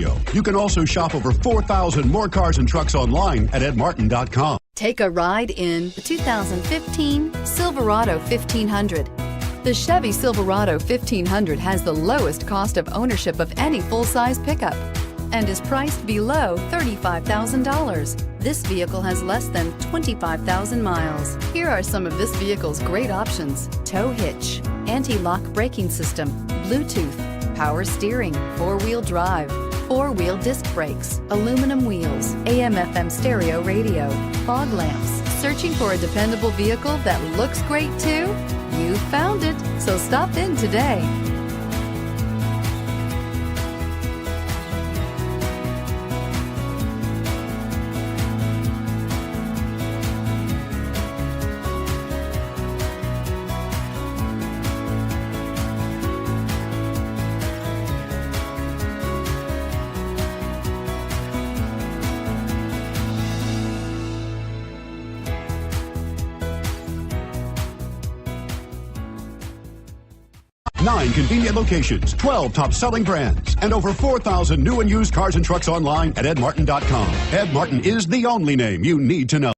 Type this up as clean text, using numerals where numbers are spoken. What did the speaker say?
video. You can also shop over 4,000 more cars and trucks online at edmartin.com. Take a ride in the 2015 Silverado 1500. The Chevy Silverado 1500 has the lowest cost of ownership of any full-size pickup and is priced below $35,000. This vehicle has less than 25,000 miles. Here are some of this vehicle's great options: tow hitch, anti-lock braking system, Bluetooth, power steering, four-wheel drive, four-wheel disc brakes, aluminum wheels, AM/FM stereo radio, fog lamps. Searching for a dependable vehicle that looks great too? You found it, so stop in today. Nine convenient locations, 12 top-selling brands, and over 4,000 new and used cars and trucks online at edmartin.com. Ed Martin is the only name you need to know.